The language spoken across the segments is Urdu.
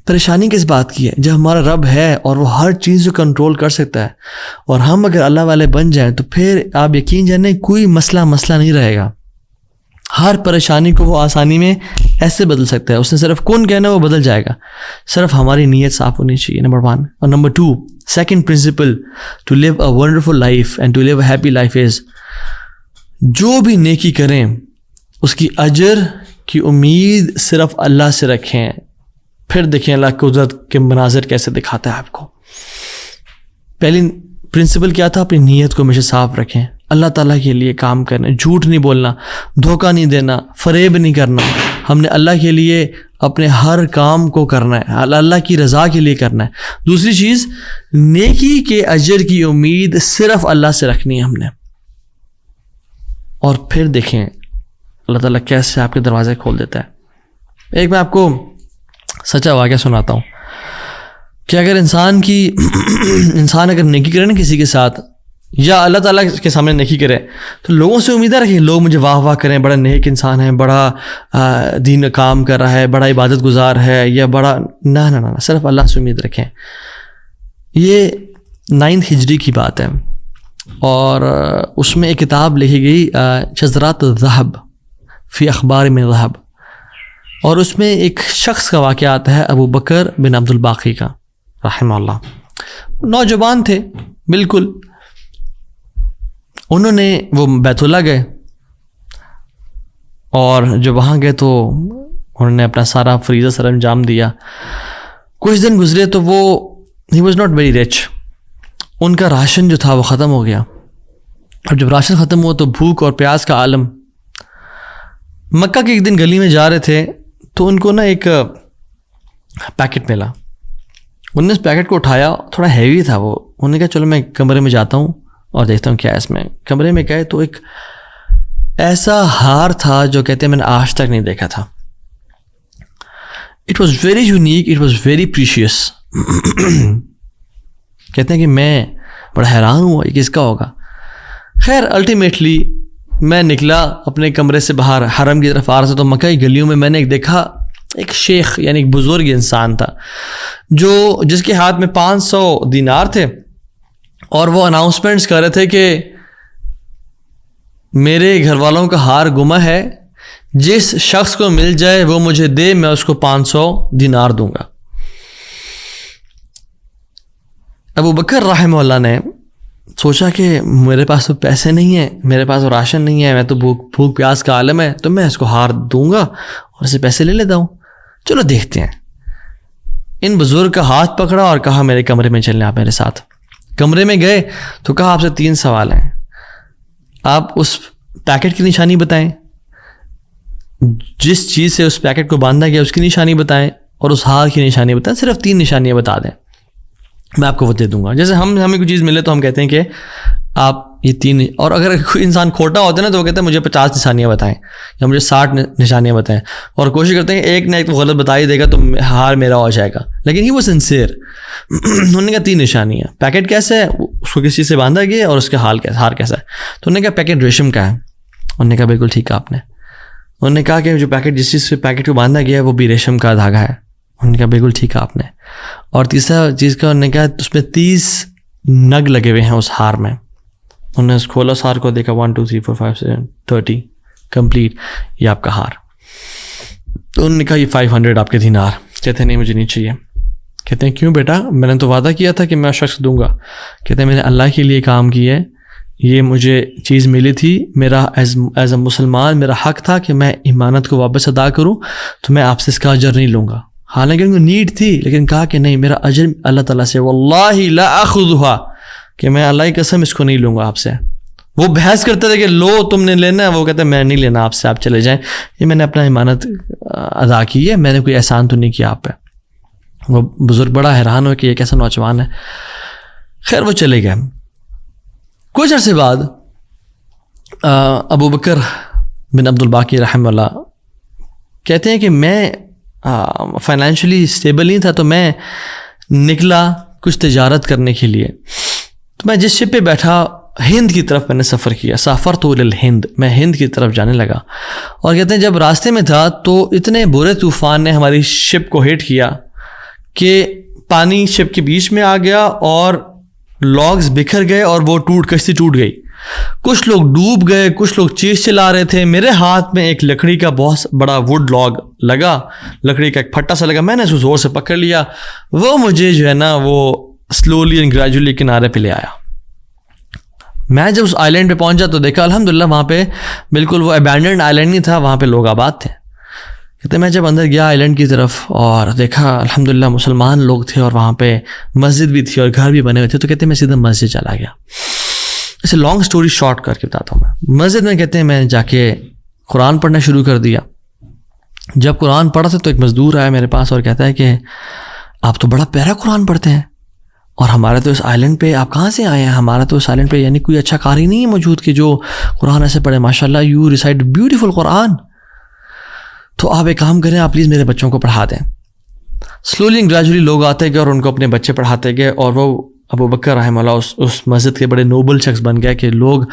پریشانی کس بات کی ہے؟ جب ہمارا رب ہے اور وہ ہر چیز کو کنٹرول کر سکتا ہے، اور ہم اگر اللہ والے بن جائیں تو پھر آپ یقین جانیں کوئی مسئلہ نہیں رہے گا. ہر پریشانی کو وہ آسانی میں ایسے بدل سکتا ہے. اس نے صرف کن کہنا وہ بدل جائے گا، صرف ہماری نیت صاف ہونی چاہیے، نمبر 1. اور نمبر 2، second principle to live a wonderful life and to live a happy life is, جو بھی نیکی کریں اس کی اجر کی امید صرف اللہ سے رکھیں. پھر دیکھیں اللہ قدرت کے مناظر کیسے دکھاتا ہے آپ کو. پہلی پرنسپل کیا تھا؟ اپنی نیت کو ہمیشہ صاف رکھیں، اللہ تعالیٰ کے لیے کام کرنا، جھوٹ نہیں بولنا، دھوکہ نہیں دینا، فریب نہیں کرنا. ہم نے اللہ کے لیے اپنے ہر کام کو کرنا ہے، اللہ کی رضا کے لیے کرنا ہے. دوسری چیز، نیکی کے اجر کی امید صرف اللہ سے رکھنی ہے ہم نے. اور پھر دیکھیں اللہ تعالیٰ کیسے آپ کے دروازے کھول دیتا ہے. ایک میں آپ کو سچا واقعہ سناتا ہوں کہ اگر انسان اگر نیکی کرے نا کسی کے ساتھ، یا اللہ تعالیٰ کے سامنے نیکی کرے، تو لوگوں سے امیدیں رکھیں لوگ مجھے واہ واہ کریں، بڑا نیک انسان ہے، بڑا دین کام کر رہا ہے، بڑا عبادت گزار ہے، یا بڑا نہ صرف اللہ سے امید رکھیں. یہ 9 ہجری کی بات ہے، اور اس میں ایک کتاب لکھی گئی شذرات الذہب فی اخبار من ذہب، اور اس میں ایک شخص کا واقعہ آتا ہے، ابو بکر بن عبد الباقی کا رحمہ اللہ. نوجوان تھے بالکل. انہوں نے وہ بیت اللہ گئے، اور جب وہاں گئے تو انہوں نے اپنا سارا فریضہ سر انجام دیا. کچھ دن گزرے تو وہ ہی واز ناٹ ویری رچ. ان کا راشن جو تھا وہ ختم ہو گیا. اب جب راشن ختم ہوا تو بھوک اور پیاس کا عالم. مکہ کے ایک دن گلی میں جا رہے تھے تو ان کو نا ایک پیکٹ ملا. انہوں نے اس پیکٹ کو اٹھایا، تھوڑا ہیوی تھا وہ. انہوں نے کہا چلو میں کمرے میں جاتا ہوں اور دیکھتا ہوں کیا ہے اس میں. کمرے میں گئے تو ایک ایسا ہار تھا جو کہتے ہیں میں نے آج تک نہیں دیکھا تھا. It was very unique, it was very precious. کہتے ہیں کہ میں بڑا حیران ہوا یہ کس کا ہوگا. خیر الٹیمیٹلی میں نکلا اپنے کمرے سے باہر، حرم کی طرف آ رہا تھا، تو مکہ کی گلیوں میں نے ایک دیکھا ایک شیخ یعنی ایک بزرگ انسان تھا جس کے ہاتھ میں 500 دینار تھے، اور وہ اناؤنسمنٹس کر رہے تھے کہ میرے گھر والوں کا ہار گم ہے، جس شخص کو مل جائے وہ مجھے دے، میں اس کو 500 دینار دوں گا. ابو بکر رحمہ اللہ نے سوچا کہ میرے پاس تو پیسے نہیں ہیں، میرے پاس تو راشن نہیں ہے، میں تو بھوک پیاس کا عالم ہے، تو میں اس کو ہار دوں گا اور اسے پیسے لے لیتا ہوں. چلو دیکھتے ہیں. ان بزرگ کا ہاتھ پکڑا اور کہا میرے کمرے میں چلیں آپ میرے ساتھ. کمرے میں گئے تو کہا آپ سے 3 سوال ہیں. آپ اس پیکٹ کی نشانی بتائیں، جس چیز سے اس پیکٹ کو باندھا گیا اس کی نشانی بتائیں، اور اس ہار کی نشانی بتائیں. صرف 3 نشانیاں بتا دیں، میں آپ کو وہ دے دوں گا. جیسے ہمیں کوئی چیز ملے تو ہم کہتے ہیں کہ آپ یہ 3، اور اگر کوئی انسان کھوٹا ہوتا ہے نا تو وہ کہتا ہے مجھے 50 نشانیاں بتائیں یا مجھے 60 نشانیاں بتائیں، اور کوشش کرتے ہیں کہ ایک نہ ایک تو غلط بتا ہی دے گا تو ہار میرا ہو جائے گا. لیکن ہی وہ سنسیئر. انہوں نے کہا 3 نشانیاں. پیکٹ کیسا ہے، اس کو کس چیز سے باندھا گیا، اور اس کا ہار کیسا ہے. تو انہوں نے کہا پیکٹ ریشم کا ہے. انہوں نے کہا بالکل ٹھیک ہے آپ نے. انہوں نے کہا کہ جو پیکٹ جس چیز سے پیکٹ کو باندھا گیا ہے وہ بھی ریشم کا دھاگا ہے. انہوں نے کہا بالکل ٹھیک ہے آپ نے. اور تیسرا چیز کا انہوں نے کہا اس میں 30 نگ لگے ہوئے ہیں اس ہار میں. انہوں نے اس کھولا اس ہار کو، دیکھا 1 2 3 4 5 6 30 کمپلیٹ، یہ آپ کا ہار. تو انہوں نے کہا یہ 500 آپ کے دینار. کہتے ہیں نہیں مجھے نہیں چاہیے. کہتے ہیں کیوں بیٹا، میں نے تو وعدہ کیا تھا کہ میں شخص دوں گا. کہتے ہیں میں نے اللہ کے لیے کام کیا ہے، یہ مجھے چیز ملی تھی، میرا ایز اے مسلمان میرا حق تھا کہ میں امانت کو واپس ادا کروں، تو میں آپ سے اس کا اجر نہیں لوں گا. حالانکہ ان کو نیڈ تھی، لیکن کہا کہ نہیں میرا اجر اللہ تعالیٰ سے، واللہ لا اخذها، کہ میں اللہ کی قسم اس کو نہیں لوں گا آپ سے. وہ بحث کرتے تھے کہ لو تم نے لینا ہے، وہ کہتے ہیں میں نہیں لینا آپ سے، آپ چلے جائیں، یہ میں نے اپنا امانت ادا کی ہے، میں نے کوئی احسان تو نہیں کیا آپ پہ. وہ بزرگ بڑا حیران ہو کہ یہ کیسا نوجوان ہے. خیر وہ چلے گئے. کچھ عرصے بعد ابو بکر بن عبد الباقی رحمہ اللہ کہتے ہیں کہ میں فائنینشلی اسٹیبل نہیں تھا، تو میں نکلا کچھ تجارت کرنے کے لیے. تو میں جس شپ پہ بیٹھا ہند کی طرف میں نے سفر کیا. سافرت الی الہند، میں ہند کی طرف جانے لگا. اور کہتے ہیں جب راستے میں تھا تو اتنے برے طوفان نے ہماری شپ کو ہٹ کیا کہ پانی شپ کے بیچ میں آ گیا اور لاگز بکھر گئے اور وہ کشتی ٹوٹ گئی. کچھ لوگ ڈوب گئے, کچھ لوگ چیز چلا رہے تھے. میرے ہاتھ میں ایک لکڑی کا بہت بڑا ووڈ لاگ لگا, لکڑی کا ایک پھٹا سا لگا. میں نے اس کو زور سے پکڑ لیا. وہ مجھے جو ہے نا وہ سلولی اینڈ گریجولی کنارے پہ لے آیا. میں جب اس آئی لینڈ پہ پہنچا تو دیکھا الحمدللہ وہاں پہ بالکل وہ ابینڈنڈ آئی لینڈ نہیں تھا, وہاں پہ لوگ آباد تھے. کہتے میں جب اندر گیا آئی لینڈ کی طرف اور دیکھا الحمدللہ مسلمان لوگ تھے اور وہاں پہ مسجد بھی تھی اور گھر بھی بنے ہوئے تھے. تو کہتے ہیں میں سیدھا مسجد چلا گیا. اسے لانگ سٹوری شارٹ کر کے بتاتا ہوں. میں مسجد میں کہتے ہیں میں جا کے قرآن پڑھنا شروع کر دیا. جب قرآن پڑھا تھا تو ایک مزدور آیا میرے پاس اور کہتا ہے کہ آپ تو بڑا پیارا قرآن پڑھتے ہیں, اور ہمارے تو اس آئی لینڈ پہ آپ کہاں سے آئے ہیں؟ ہمارا تو اس آئی لینڈ پہ یعنی کوئی اچھا قاری نہیں ہے موجود کہ جو قرآن ایسے پڑھے. ماشاء اللہ یو ریسائٹ بیوٹیفل قرآن. تو آپ ایک کام کریں, آپ پلیز میرے بچوں کو پڑھا دیں. سلولی اینڈ گریجولی لوگ آتے گئے اور ان کو اپنے بچے پڑھاتے گئے, اور وہ ابو بکر رحمہ اللہ اس مسجد کے بڑے نوبل شخص بن گئے کہ لوگ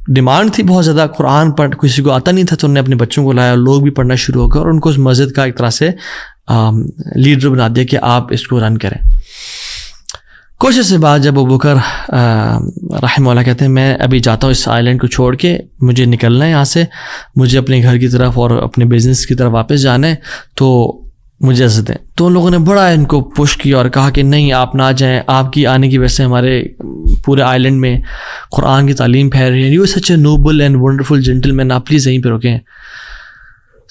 ڈیمانڈ تھی بہت زیادہ, قرآن پڑھ کسی کو آتا نہیں تھا تو انہوں نے اپنے بچوں کو لایا اور لوگ بھی پڑھنا شروع ہو گئے اور ان کو اس مسجد کا ایک طرح سے لیڈر بنا دیا کہ آپ اس کو رن کریں. کچھ عرصے بعد جب ابو بکر رحمہ اللہ کہتے ہیں میں ابھی جاتا ہوں اس آئی لینڈ کو چھوڑ کے, مجھے نکلنا ہے یہاں سے, مجھے اپنے گھر کی طرف اور اپنے بزنس کی طرف واپس جانا ہے, تو مجھے اجازت دیں. تو ان لوگوں نے بڑا ان کو پش کیا اور کہا کہ نہیں آپ نہ جائیں, آپ کی آنے کی وجہ سے ہمارے پورے آئی لینڈ میں قرآن کی تعلیم پھیل رہی ہے, you such a noble and wonderful gentleman, آپ پلیز یہیں پہ رکیں.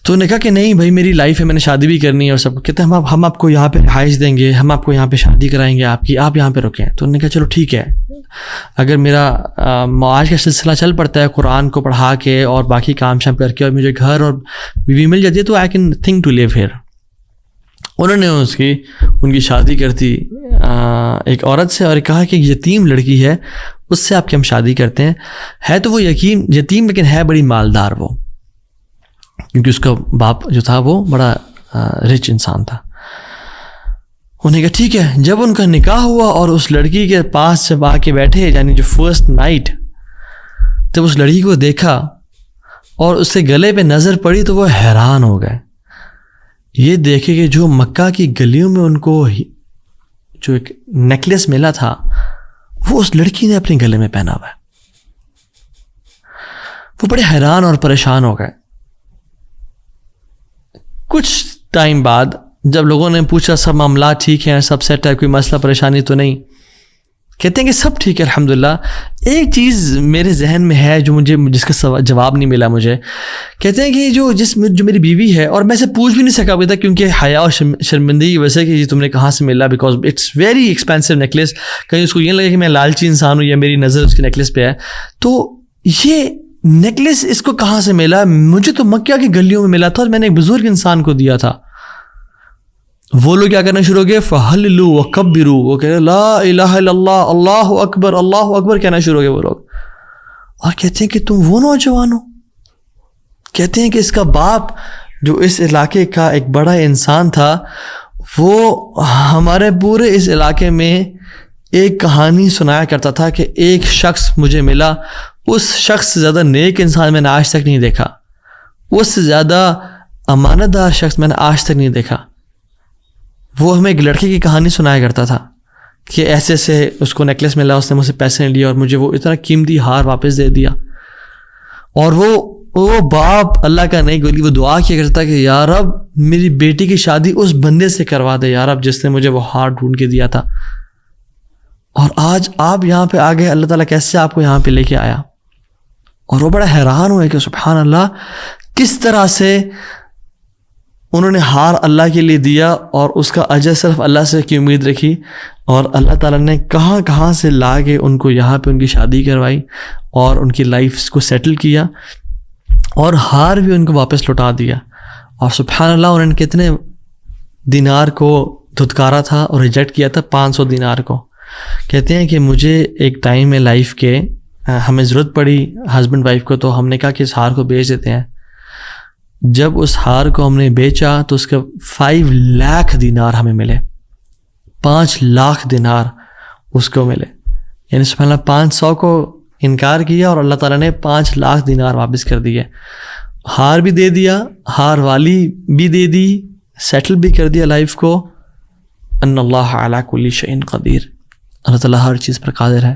تو انہوں نے کہا کہ نہیں بھائی میری لائف ہے, میں نے شادی بھی کرنی ہے اور سب کو. کہتے ہیں ہم آپ کو یہاں پہ رہائش دیں گے, ہم آپ کو یہاں پہ شادی کرائیں گے آپ کی, آپ یہاں پہ رکیں. تو انہوں نے کہا چلو ٹھیک ہے, اگر میرا معاش کا سلسلہ چل پڑتا ہے قرآن کو پڑھا کے اور باقی کام شام کر کے اور مجھے گھر اور بیوی مل جاتی ہے تو I can think to live here. انہوں نے ان کی شادی کر دی ایک عورت سے اور کہا کہ یتیم لڑکی ہے اس سے آپ کی ہم شادی کرتے ہیں. ہے تو وہ یتیم لیکن ہے بڑی مالدار وہ, کیونکہ اس کا باپ جو تھا وہ بڑا رچ انسان تھا. انہوں نے کہا ٹھیک ہے. جب ان کا نکاح ہوا اور اس لڑکی کے پاس جب آ کے بیٹھے, یعنی جو فرسٹ نائٹ, جب اس لڑکی کو دیکھا اور اس سے گلے پہ نظر پڑی تو وہ حیران ہو گئے. یہ دیکھے کہ جو مکہ کی گلیوں میں ان کو جو ایک نیکلیس ملا تھا وہ اس لڑکی نے اپنے گلے میں پہنا ہوا ہے. وہ بڑے حیران اور پریشان ہو گئے. کچھ ٹائم بعد جب لوگوں نے پوچھا سب معاملات ٹھیک ہیں, سب سیٹ ہے, کوئی مسئلہ پریشانی تو نہیں, کہتے ہیں کہ سب ٹھیک ہے الحمدللہ. ایک چیز میرے ذہن میں ہے جس کا جواب نہیں ملا مجھے. کہتے ہیں کہ جو میری بیوی ہے, اور میں سے پوچھ بھی نہیں سکا ابھی تک کیونکہ حیا اور شرمندگی کی وجہ سے کہ یہ تم نے کہاں سے ملا, because it's very expensive necklace. کہیں اس کو یہ لگے کہ میں لالچی انسان ہوں یا میری نظر اس کے نیکلیس پہ ہے. تو یہ نیکلیس اس کو کہاں سے ملا؟ مجھے تو مکہ کی گلیوں میں ملا تھا اور میں نے ایک بزرگ انسان کو دیا تھا. وہ لوگ کیا کرنا شروع ہو گئے, فہللو وکبرو, وہ کہہ رہے لا الہ الا اللہ, اللہ اکبر کہنا شروع ہو گئے وہ لوگ. اور کہتے ہیں کہ تم وہ نوجوان ہو. کہتے ہیں کہ اس کا باپ جو اس علاقے کا ایک بڑا انسان تھا, وہ ہمارے پورے اس علاقے میں ایک کہانی سنایا کرتا تھا کہ ایک شخص مجھے ملا, اس شخص سے زیادہ نیک انسان میں نے آج تک نہیں دیکھا, اس سے زیادہ امانت دار شخص میں نے آج تک نہیں دیکھا. وہ ہمیں ایک لڑکے کی کہانی سنایا کرتا تھا کہ ایسے سے اس کو نیکلیس ملا, اس نے مجھ سے پیسے نہیں لیے اور مجھے وہ اتنا قیمتی ہار واپس دے دیا. اور وہ باپ اللہ کا نہیں گولی, وہ دعا کیا کرتا کہ یا رب میری بیٹی کی شادی اس بندے سے کروا دے یا رب جس نے مجھے وہ ہار ڈھونڈ کے دیا تھا. اور آج آپ یہاں پہ آ گئے, اللہ تعالیٰ کیسے آپ کو یہاں پہ لے کے آیا. اور وہ بڑا حیران ہوئے کہ سبحان اللہ کس طرح سے انہوں نے ہار اللہ کے لیے دیا اور اس کا اجر صرف اللہ سے کی امید رکھی, اور اللہ تعالیٰ نے کہاں سے لا کے ان کو یہاں پہ ان کی شادی کروائی اور ان کی لائف کو سیٹل کیا, اور ہار بھی ان کو واپس لوٹا دیا. اور سبحان اللہ انہوں نے کتنے دینار کو دھتکارا تھا اور ریجیکٹ کیا تھا, 500 دینار کو. کہتے ہیں کہ مجھے ایک ٹائم میں لائف کے ہمیں ضرورت پڑی ہسبینڈ وائف کو, تو ہم نے کہا کہ اس ہار کو بیچ دیتے ہیں. جب اس ہار کو ہم نے بیچا تو اس کے 5 لاکھ دینار ہمیں ملے, 5 لاکھ دینار اس کو ملے. یعنی سبحان اللہ 500 کو انکار کیا اور اللہ تعالیٰ نے 5 لاکھ دینار واپس کر دیے. ہار بھی دے دیا, ہار والی بھی دے دی, سیٹل بھی کر دیا لائف کو, ان اللہ علی کل شیء قدیر، اللہ تعالیٰ ہر چیز پر قادر ہے.